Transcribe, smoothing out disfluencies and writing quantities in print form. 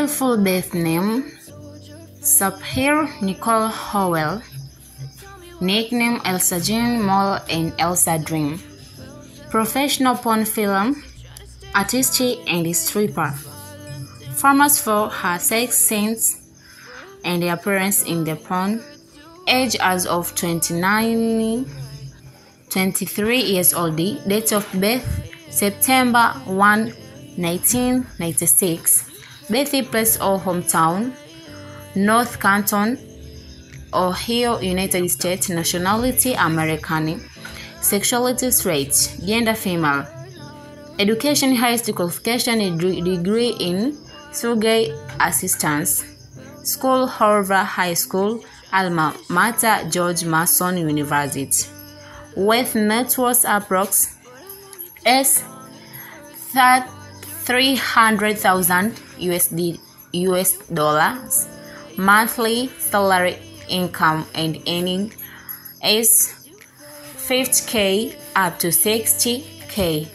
Real full birth name: Sapphire Nicole Howell. Nickname: Elsa Jean Moll and Elsa Dream. Professional porn film artist and stripper. Famous for her sex scenes and the appearance in the porn. Age as of 23 years old. Date of birth: September 1, 1996. Birthplace or hometown: North Canton, Ohio, United States. Nationality: American. Sexuality: straight. Gender: female. Education: high school qualification, a degree in surrogate assistance. School: Harvard High School. Alma mater: George Mason University. Wealth: net worth approx. $300,000 US dollars. Monthly salary income and earning is $50K up to $60K.